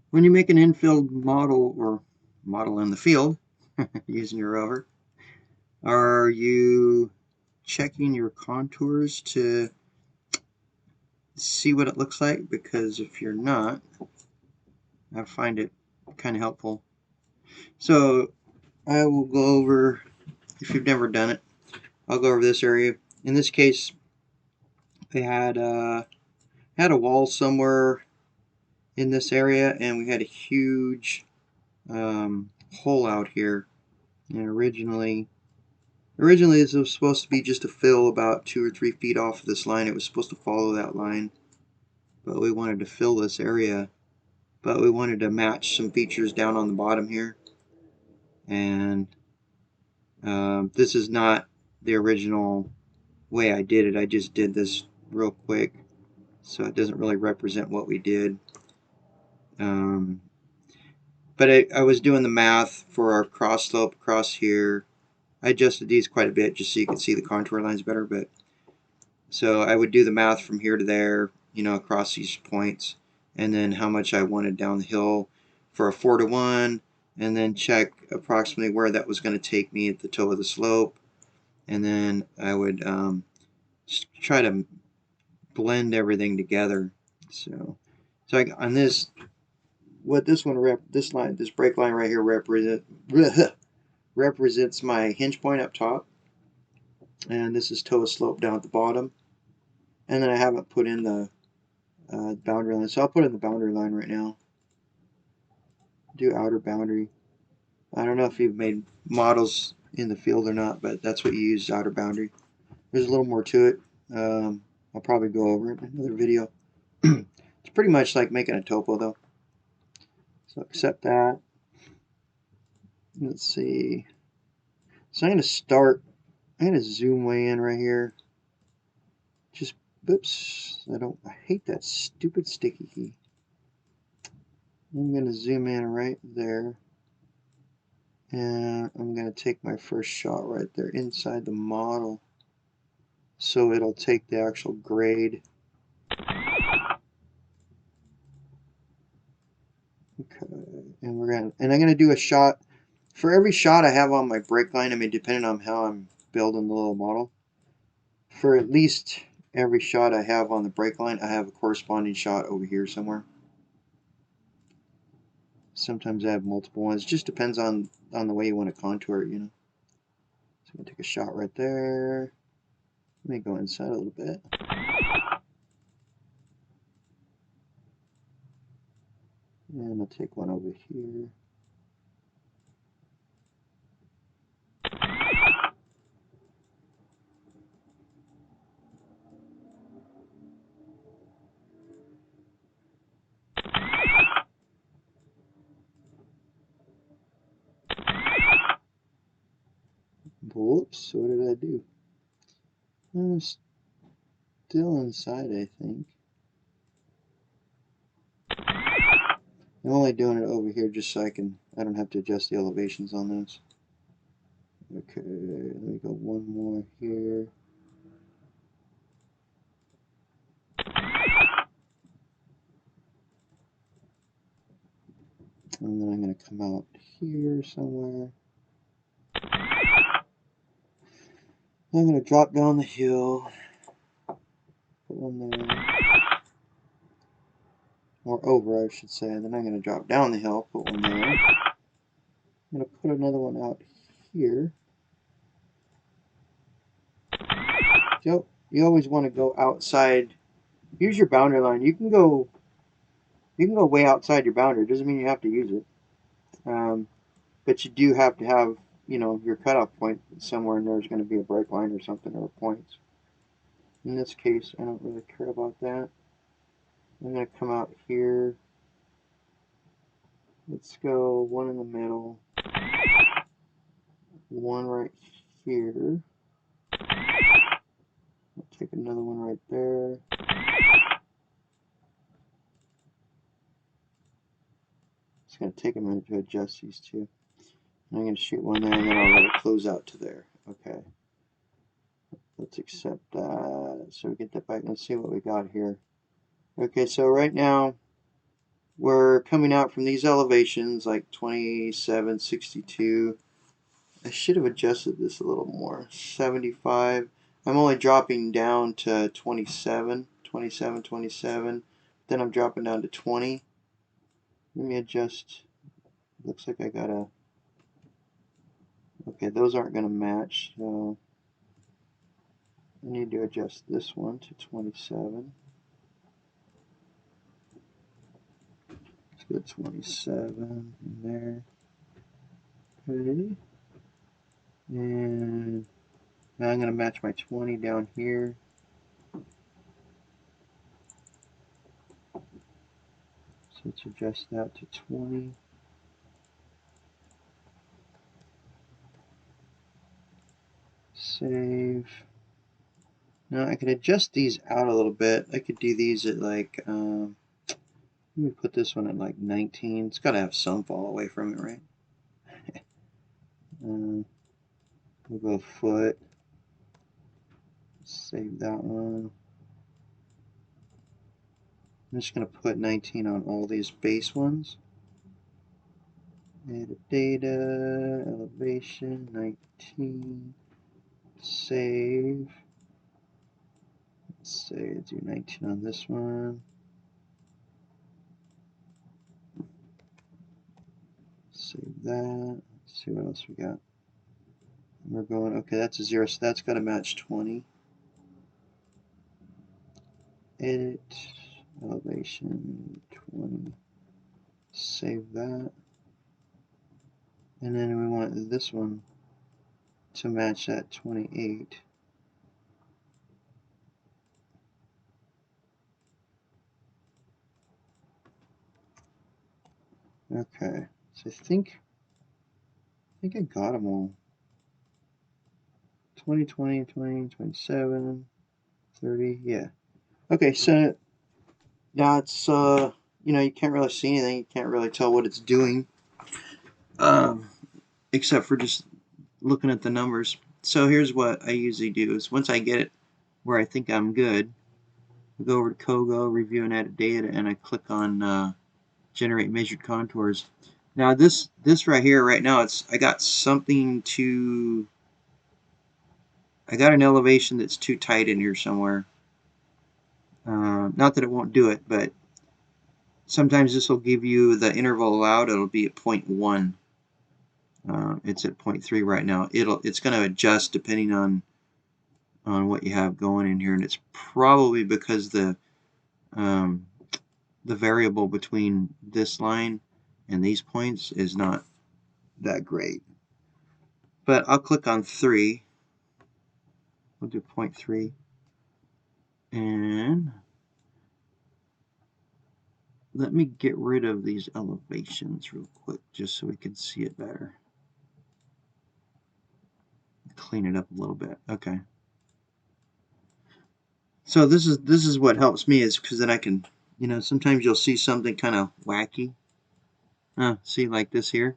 When you make an infield model or model in the field using your rover, are you checking your contours to see what it looks like? Because if you're not, I find it kind of helpful. So I will go over, if you've never done it, I'll go over this area. In this case, we had a wall somewhere in this area, and we had a huge hole out here. And originally this was supposed to be just a fill about 2 or 3 feet off of this line. It was supposed to follow that line, but we wanted to fill this area. But we wanted to match some features down on the bottom here. And this is not the original way I did it. I just did this real quick, so it doesn't really represent what we did. But I was doing the math for our cross slope across here. I adjusted these quite a bit just so you could see the contour lines better. But so I would do the math from here to there, across these points, and then how much I wanted down the hill for a 4-to-1, and then check approximately where that was going to take me at the toe of the slope, and then I would try to blend everything together. So on this, what this this break line right here represents my hinge point up top, and this is toe of slope down at the bottom. And then I haven't put in the boundary line, so I'll put in the boundary line right now. Do outer boundary. I don't know if you've made models in the field or not, but that's what you use, outer boundary. There's a little more to it. I'll probably go over it in another video. It's pretty much like making a topo though. So accept that. Let's see. So I'm going to zoom way in right here. Just, oops, I hate that stupid sticky key. I'm going to zoom in right there. And I'm going to take my first shot right there inside the model. So it'll take the actual grade. Okay, and I'm gonna do a shot for every shot I have on my break line. I mean, depending on how I'm building the little model, for at least every shot I have on the break line, I have a corresponding shot over here somewhere. Sometimes I have multiple ones. It just depends on the way you want to contour it, So I'm gonna take a shot right there. Let me go inside a little bit. And I'll take one over here. Whoops, what did I do? I'm still inside, I think. I'm only doing it over here just so I don't have to adjust the elevations on this. Okay, let me go one more here. And then I'm going to come out here somewhere. I'm going to drop down the hill. Put one there. Or over, I should say. And then I'm going to drop down the hill, put one there. I'm going to put another one out here. So you always want to go outside. Use your boundary line. You can go way outside your boundary. It doesn't mean you have to use it. But you do have to have, your cutoff point somewhere, and there's going to be a break line or something, or points. In this case, I don't really care about that. I'm going to come out here. Let's go one in the middle, one right here. I'll take another one right there. It's going to take a minute to adjust these two. And I'm going to shoot one there, and then I'll let it close out to there. Okay. Let's accept that. So we get that back. Let's see what we got here. Okay, so right now we're coming out from these elevations like 27, 62. I should have adjusted this a little more. 75. I'm only dropping down to 27, 27, 27. Then I'm dropping down to 20. Let me adjust. Looks like I gotta. Okay, those aren't going to match. So I need to adjust this one to 27. Let's go 27 in there. Okay. And now I'm going to match my 20 down here. So let's adjust that to 20. Save. Now I could adjust these out a little bit. I could do these at like, let me put this one at like 19. It's got to have some fall away from it, right? We'll go a foot. Save that one. I'm just going to put 19 on all these base ones. Edit data, elevation, 19. Save. Let's say do 19 on this one. Save that. Let's see what else we got. We're going, okay, that's a 0, so that's got to match 20. Edit, elevation, 20. Save that. And then we want this one to match that 28. Okay, so I think I got them all. 20, 20, 20, 27, 30, yeah. Okay, so now it's, you know, you can't really see anything. You can't really tell what it's doing, except for just looking at the numbers. So here's what I usually do is once I get it where I think I'm good, I go over to Kogo, review and edit data, and I click on generate measured contours. Now this right here, right now, I got something to, I got an elevation that's too tight in here somewhere. Not that it won't do it, but sometimes this will give you the interval allowed. It'll be at 0.1. It's at 0.3 right now. It's going to adjust depending on what you have going in here, and it's probably because the variable between this line and these points is not that great. But I'll click on 3. We'll do 0.3, and let me get rid of these elevations real quick just so we can see it better. Clean it up a little bit. Okay. So this is what helps me, is because then I can, you know, sometimes you'll see something kind of wacky. See, like this here.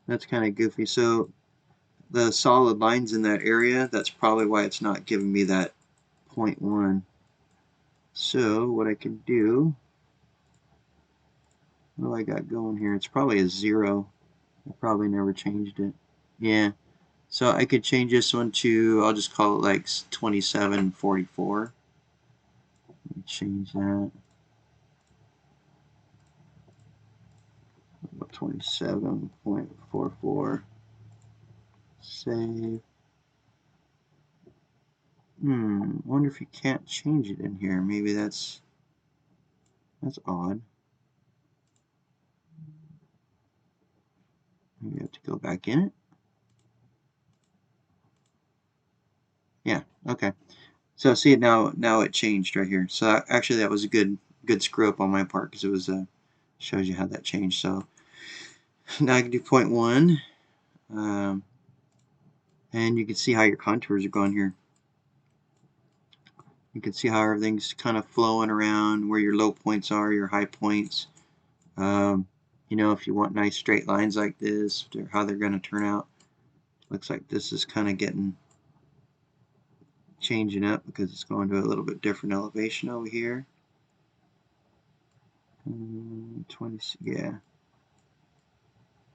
That's kind of goofy. So the solid lines in that area, that's probably why it's not giving me that 0.1. So what I can do, what do I got going here? It's probably a 0. I probably never changed it. Yeah. So I could change this one to, I'll just call it like 2744. Let me change that. 27.44. Save. Wonder if you can't change it in here. Maybe that's odd. Maybe you have to go back in it. Yeah, okay. So see it now it changed right here. So actually that was a good screw up on my part, because it was shows you how that changed. So now I can do 0.1. And you can see how your contours are going here. You can see how everything's kind of flowing around, where your low points are, your high points. You know, if you want nice straight lines like this, how they're going to turn out. Looks like this is kind of changing up because it's going to a little bit different elevation over here. 20, yeah.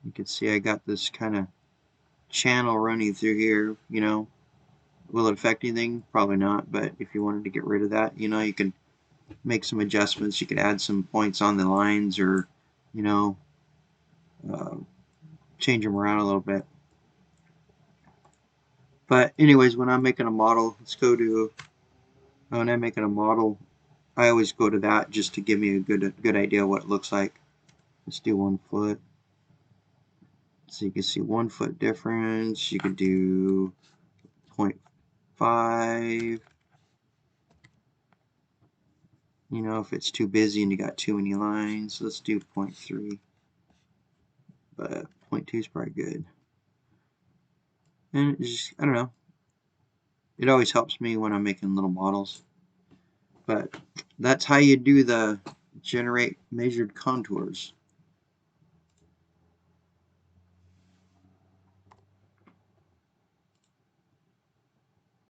You can see I got this kind of channel running through here, you know. Will it affect anything? Probably not, but if you wanted to get rid of that, you know, you can make some adjustments. You could add some points on the lines, or, you know, uh, change them around a little bit. But anyways, when I'm making a model, let's go to, when I'm making a model, I always go to that just to give me a good idea of what it looks like. Let's do 1 foot. So you can see 1 foot difference. You could do 0.5. You know, if it's too busy and you got too many lines, let's do 0.3. But 0.2 is probably good. And it's just, I don't know. It always helps me when I'm making little models. But that's how you do the generate measured contours.